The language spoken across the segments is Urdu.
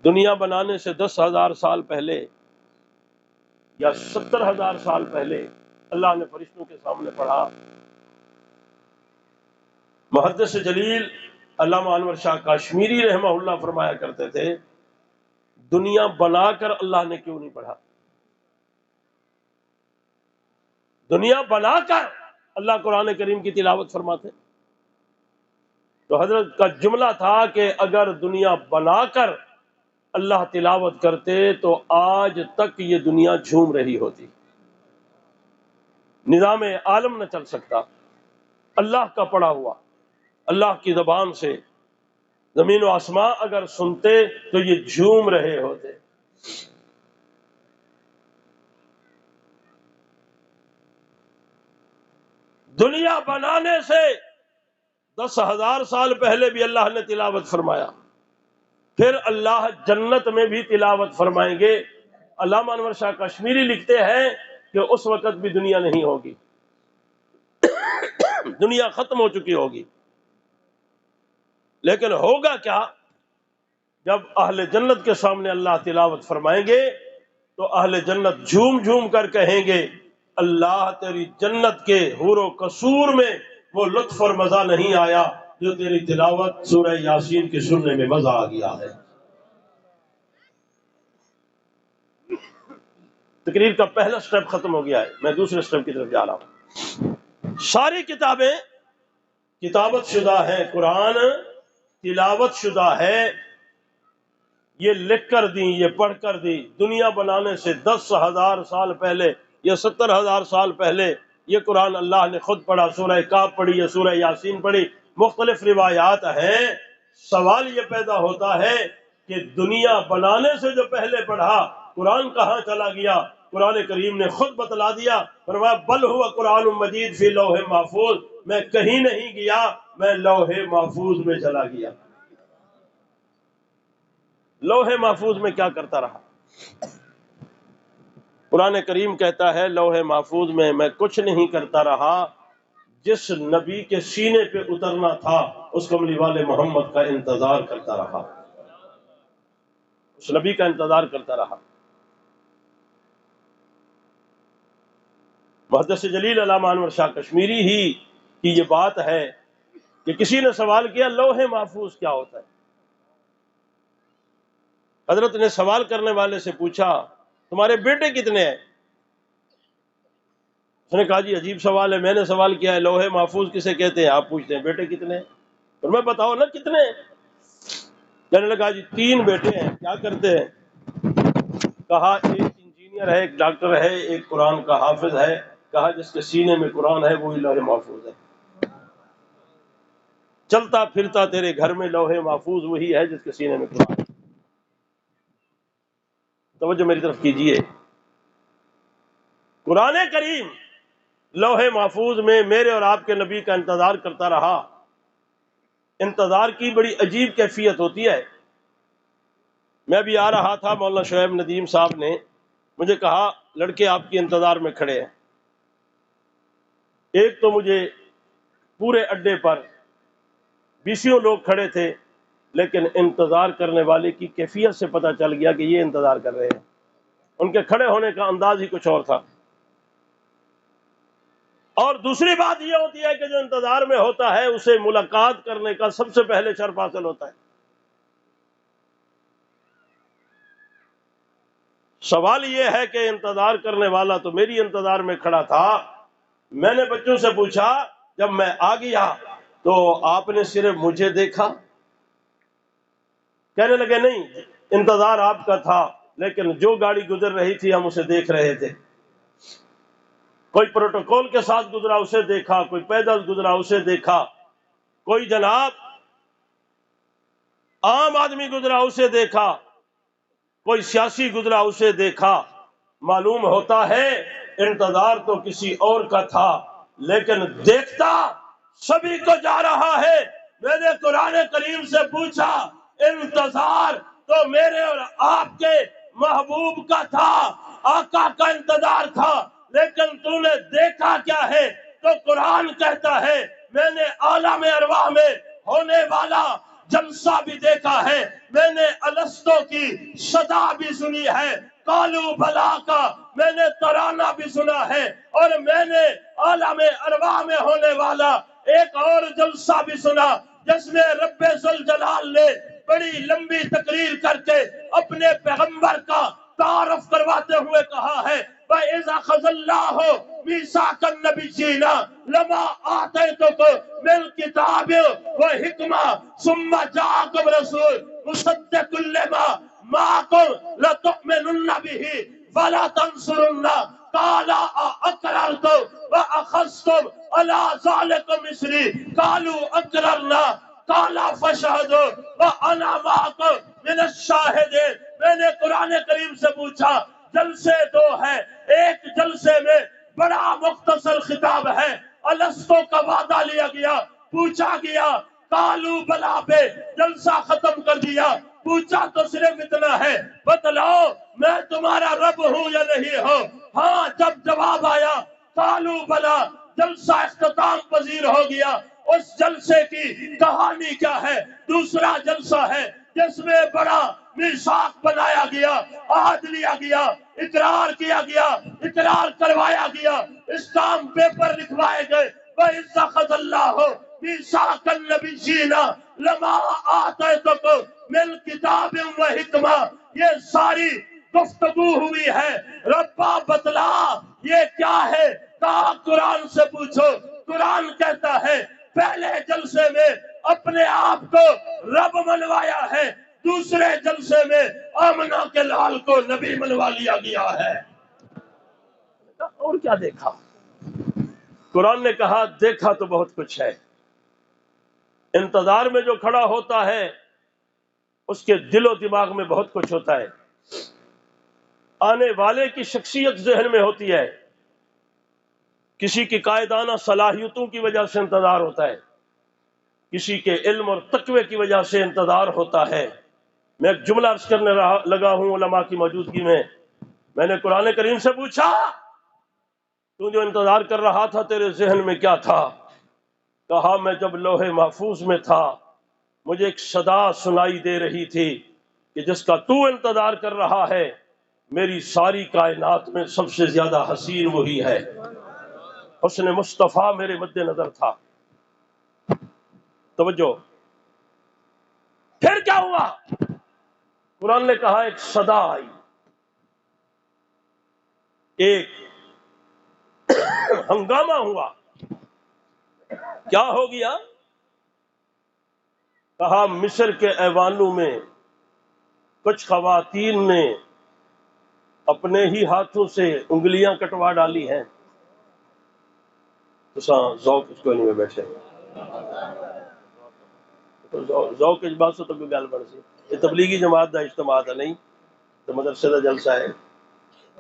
دنیا بنانے سے 10,000 سال پہلے یا 70,000 سال پہلے اللہ نے فرشتوں کے سامنے پڑھا. محدث جلیل علامہ انور شاہ کاشمیری رحمہ اللہ فرمایا کرتے تھے دنیا بنا کر اللہ نے کیوں نہیں پڑھا؟ دنیا بنا کر اللہ قرآن کریم کی تلاوت فرماتے. تو حضرت کا جملہ تھا کہ اگر دنیا بنا کر اللہ تلاوت کرتے تو آج تک یہ دنیا جھوم رہی ہوتی، نظام عالم نہ چل سکتا. اللہ کا پڑھا ہوا، اللہ کی زبان سے زمین و آسمان اگر سنتے تو یہ جھوم رہے ہوتے. دنیا بنانے سے 10,000 سال پہلے بھی اللہ نے تلاوت فرمایا، پھر اللہ جنت میں بھی تلاوت فرمائیں گے. علامہ انور شاہ کشمیری لکھتے ہیں کہ اس وقت بھی دنیا نہیں ہوگی، دنیا ختم ہو چکی ہوگی. لیکن ہوگا کیا؟ جب اہل جنت کے سامنے اللہ تلاوت فرمائیں گے تو اہل جنت جھوم جھوم کر کہیں گے اللہ تیری جنت کے حور و قصور میں وہ لطف اور مزہ نہیں آیا جو تیری تلاوت سورہ یاسین کے سننے میں مزہ آ گیا ہے. تقریر کا پہلا سٹیپ ختم ہو گیا ہے، میں دوسرے سٹیپ کی طرف جا رہا ہوں. ساری کتابیں کتابت شدہ ہیں، قرآن تلاوت شدہ ہے. یہ لکھ کر دی، یہ پڑھ کر دی. دنیا بنانے سے 10,000 سال پہلے یا 70,000 سال پہلے یہ قرآن اللہ نے خود پڑھا. سورہ کاف پڑھی یا سورہ یاسین پڑھی، مختلف روایات ہیں. سوال یہ پیدا ہوتا ہے کہ دنیا بنانے سے جو پہلے پڑھا قرآن کہاں چلا گیا؟ قرآن کریم نے خود بتلا دیا، فرمایا بل ہوا قرآن مجید فی لوح محفوظ. میں کہیں نہیں گیا، میں لوح محفوظ میں چلا گیا. لوح محفوظ میں کیا کرتا رہا؟ قرآن کریم کہتا ہے لوح محفوظ میں کچھ نہیں کرتا رہا. جس نبی کے سینے پہ اترنا تھا اس کملی والے محمد کا انتظار کرتا رہا، اس نبی کا انتظار کرتا رہا. محدث جلیل علامہ انور شاہ کشمیری ہی کی یہ بات ہے کہ کسی نے سوال کیا لوح محفوظ کیا ہوتا ہے؟ حضرت نے سوال کرنے والے سے پوچھا تمہارے بیٹے کتنے ہیں؟ اس نے کہا جی عجیب سوال ہے، میں نے سوال کیا ہے لوح محفوظ کسے کہتے ہیں، آپ پوچھتے ہیں بیٹے کتنے ہیں؟ اور میں بتاؤ نا کتنے ہیں؟ کہنے لگا جی 3 بیٹے ہیں. کیا کرتے ہیں؟ کہا ایک انجینئر ہے، ایک ڈاکٹر ہے، ایک قرآن کا حافظ ہے. کہا جس کے سینے میں قرآن ہے وہی لوح محفوظ ہے. چلتا پھرتا تیرے گھر میں لوح محفوظ وہی ہے جس کے سینے میں قرآن ہے. توجہ میری طرف کیجئے. قرآن کریم لوح محفوظ میں میرے اور آپ کے نبی کا انتظار کرتا رہا. انتظار کی بڑی عجیب کیفیت ہوتی ہے. میں بھی آ رہا تھا، مولانا شعیب ندیم صاحب نے مجھے کہا لڑکے آپ کے انتظار میں کھڑے ہیں. ایک تو مجھے پورے اڈے پر 20 لوگ کھڑے تھے، لیکن انتظار کرنے والے کی کیفیت سے پتہ چل گیا کہ یہ انتظار کر رہے ہیں. ان کے کھڑے ہونے کا انداز ہی کچھ اور تھا. اور دوسری بات یہ ہوتی ہے کہ جو انتظار میں ہوتا ہے اسے ملاقات کرنے کا سب سے پہلے شرف حاصل ہوتا ہے. سوال یہ ہے کہ انتظار کرنے والا تو میری انتظار میں کھڑا تھا. میں نے بچوں سے پوچھا جب میں آ گیا تو آپ نے صرف مجھے دیکھا؟ کہنے لگے نہیں، انتظار آپ کا تھا لیکن جو گاڑی گزر رہی تھی ہم اسے دیکھ رہے تھے. کوئی پروٹوکول کے ساتھ گزرا اسے دیکھا، کوئی پیدل گزرا اسے دیکھا، کوئی جناب عام آدمی گزرا اسے دیکھا، کوئی سیاسی گزرا اسے دیکھا. معلوم ہوتا ہے انتظار تو کسی اور کا تھا لیکن دیکھتا سبھی کو جا رہا ہے. میں نے قرآن کریم سے پوچھا انتظار تو میرے اور آپ کے محبوب کا تھا، آقا کا انتظار تھا، لیکن تو نے دیکھا کیا ہے؟ تو قرآن کہتا ہے میں نے عالم ارواح میں ہونے والا جلسہ بھی دیکھا ہے، میں نے الستو کی صدا بھی سنی ہے، کالو بلا کا میں نے ترانہ بھی سنا ہے، اور میں نے عالم ارواح میں ہونے والا ایک اور جلسہ بھی سنا جس میں رب ذوالجلال نے بڑی لمبی تقریر کر کے اپنے پیغمبر کا تعارف کرواتے ہوئے کہا ہے وَإِذَا أَخَذَ اللَّهُ مِيثَاقَ النَّبِيِّينَ لَمَا آتَيْتُكُم مِّنَ الْكِتَابِ وَالْحِكْمَةِ ثُمَّ جَاءَكُمْ رَسُولٌ مُصَدِّقٌ لِّمَا مَعَكُمْ لَتُؤْمِنُنَّ بِهِ وَلَا تَنصُرُنَّهُ قَالَ أَأَقْرَرْتُمْ وَأَخَذْتُمْ عَلَىٰ ذَٰلِكُمْ إِصْرِي قَالُوا أَقْرَرْنَا قَالَ فَاشْهَدُوا وَأَنَا مَعَكُمْ مِنَ الشَّاهِدِينَ۔ میں نے قرآن کریم سے پوچھا جلسے دو ہیں، ایک جلسے میں بڑا مختصر خطاب ہے، الستو کا وعدہ لیا گیا، پوچھا گیا، کالو بلا پہ جلسہ ختم کر دیا، پوچھا تو صرف اتنا ہے بتلاؤ میں تمہارا رب ہوں یا نہیں ہوں؟ ہاں جب جواب آیا کالو بلا، جلسہ اختتام پذیر ہو گیا۔ اس جلسے کی کہانی کیا ہے؟ دوسرا جلسہ ہے جس میں بڑا میثاق بنایا گیا، عہد لیا گیا، اقرار کیا گیا، اقرار کروایا گیا، اسٹامپ پیپر لکھوائے گئے وَإِذْ أَخَذَ اللَّهُ مِيثَاقَ النَّبِيِّينَ لَمَا آتَيْتُكُم مِّنَ الْكِتَابِ وَالْحِكْمَةِ۔ یہ ساری گفتگو ہوئی ہے، ربا بتلا یہ کیا ہے؟ کہا قرآن سے پوچھو۔ قرآن کہتا ہے پہلے جلسے میں اپنے آپ کو رب منوایا ہے، دوسرے جلسے میں آمنہ کے لال کو نبی منوا لیا گیا ہے۔ اور کیا دیکھا؟ قرآن نے کہا دیکھا تو بہت کچھ ہے، انتظار میں جو کھڑا ہوتا ہے اس کے دل و دماغ میں بہت کچھ ہوتا ہے، آنے والے کی شخصیت ذہن میں ہوتی ہے، کسی کی قائدانہ صلاحیتوں کی وجہ سے انتظار ہوتا ہے، کسی کے علم اور تقوی کی وجہ سے انتظار ہوتا ہے۔ میں ایک جملہ عرض کرنے لگا ہوں علماء کی موجودگی میں نے قرآن کریم سے پوچھا تو جو انتظار کر رہا تھا تیرے ذہن میں کیا تھا؟ کہا میں جب لوح محفوظ میں تھا مجھے ایک صدا سنائی دے رہی تھی کہ جس کا تو انتظار کر رہا ہے میری ساری کائنات میں سب سے زیادہ حسین وہی ہے۔ حسن مصطفیٰ میرے مد نظر تھا۔ توجہ، پھر کیا ہوا؟ قرآن نے کہا ایک صدا آئی، ایک ہنگامہ ہوا۔ کیا ہو گیا؟ کہا مصر کے ایوانوں میں کچھ خواتین نے اپنے ہی ہاتھوں سے انگلیاں کٹوا ڈالی ہیں۔ تو ذوق اس کو نہیں میں بیٹھے ذوق اس بات سے تو گل بڑھ سی یہ تبلیغی جماعت دا اجتماع ہے نہیں تو مدرسے دا جلسہ ہے۔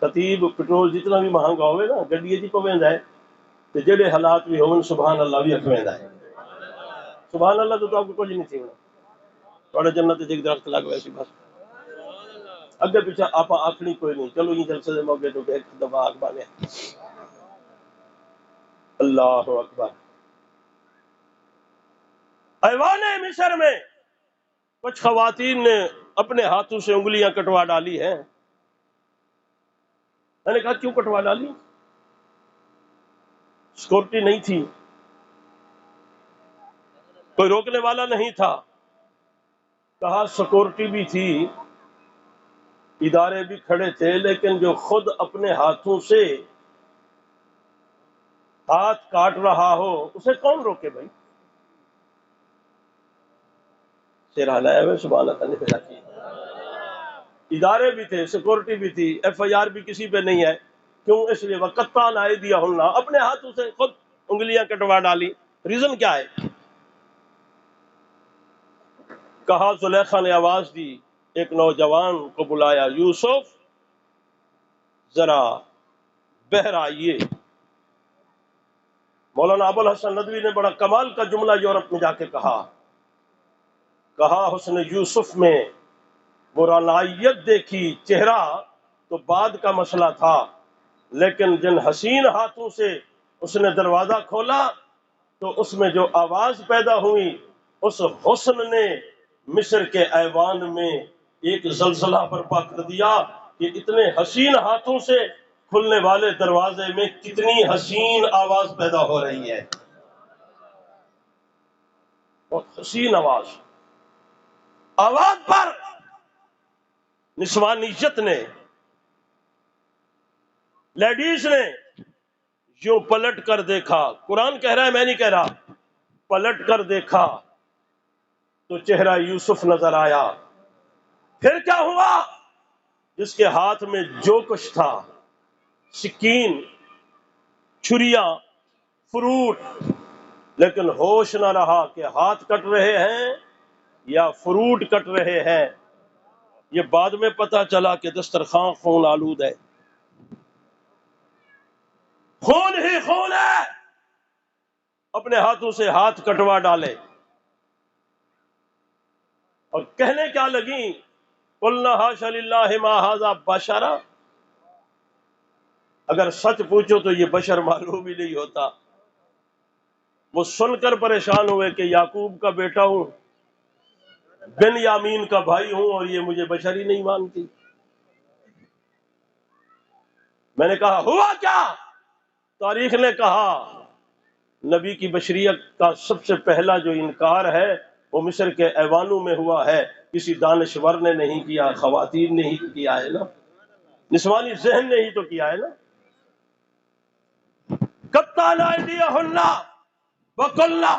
خطیب پٹرول جتنا بھی مہنگا ہوئے نا گڈی جی پویندا ہے تے جڑے حالات بھی ہون سبحان اللہ بھی اکھویندا ہے۔ سبحان اللہ تو آپ کو کچھ نہیں تھی ہونا تھوڑا جنت ایک درخت لگ ویسی بس اگے پیچھے آپ آخری کوئی نہیں۔ چلو یہ جلسے دے موقع تو ایک دفعہ آگ بانے اللہ اکبر۔ ایوان مصر میں کچھ خواتین نے اپنے ہاتھوں سے انگلیاں کٹوا ڈالی ہیں۔ میں نے کہا کیوں کٹوا ڈالی؟ سیکورٹی نہیں تھی، کوئی روکنے والا نہیں تھا۔ کہا سیکورٹی بھی تھی، ادارے بھی کھڑے تھے، لیکن جو خود اپنے ہاتھوں سے ہاتھ کاٹ رہا ہو اسے کون روکے بھائی؟ سیرا ہے سبحان اللہ نے پیدا کی۔ ادارے بھی تھے، سیکورٹی بھی تھی، ایف آئی آر بھی کسی پہ نہیں ہے، کیوں؟ اس لیے وقتا نہ دیا ہوں اپنے ہاتھوں سے خود انگلیاں کٹوا ڈالی۔ ریزن کیا ہے؟ کہا زلیخا نے آواز دی، ایک نوجوان کو بلایا، یوسف ذرا بہر آئیے۔ مولانا ابو الحسن ندوی نے بڑا کمال کا جملہ یورپ میں جا کے کہا حسن یوسف میں وہ رعنائیت دیکھی، چہرہ تو بعد کا مسئلہ تھا، لیکن جن حسین ہاتھوں سے اس نے دروازہ کھولا تو اس میں جو آواز پیدا ہوئی اس حسن نے مصر کے ایوان میں ایک زلزلہ برپا کر دیا کہ اتنے حسین ہاتھوں سے کھلنے والے دروازے میں کتنی حسین آواز پیدا ہو رہی ہے، بہت حسین آواز پر نسوانیت نے، لیڈیز نے یوں پلٹ کر دیکھا، قرآن کہہ رہا ہے میں نہیں کہہ رہا، پلٹ کر دیکھا تو چہرہ یوسف نظر آیا۔ پھر کیا ہوا؟ جس کے ہاتھ میں جو کچھ تھا، سکین، چھریاں، فروٹ، لیکن ہوش نہ رہا کہ ہاتھ کٹ رہے ہیں یا فروٹ کٹ رہے ہیں۔ یہ بعد میں پتا چلا کہ دسترخوان خون آلود ہے، خون ہی خون ہے۔ اپنے ہاتھوں سے ہاتھ کٹوا ڈالے اور کہنے کیا لگیں، قلنا حاش للہ ما ھذا بشرا، اگر سچ پوچھو تو یہ بشر معلوم ہی نہیں ہوتا۔ وہ سن کر پریشان ہوئے کہ یعقوب کا بیٹا ہوں، بن یامین کا بھائی ہوں، اور یہ مجھے بشر ہی نہیں مانتی۔ میں نے کہا ہوا کیا؟ تاریخ نے کہا نبی کی بشریت کا سب سے پہلا جو انکار ہے وہ مصر کے ایوانوں میں ہوا ہے، کسی دانشور نے نہیں کیا، خواتین نے ہی کیا ہے نا، نسوانی ذہن نے ہی تو کیا ہے نا۔ قطعنا ایدیہن وقلنا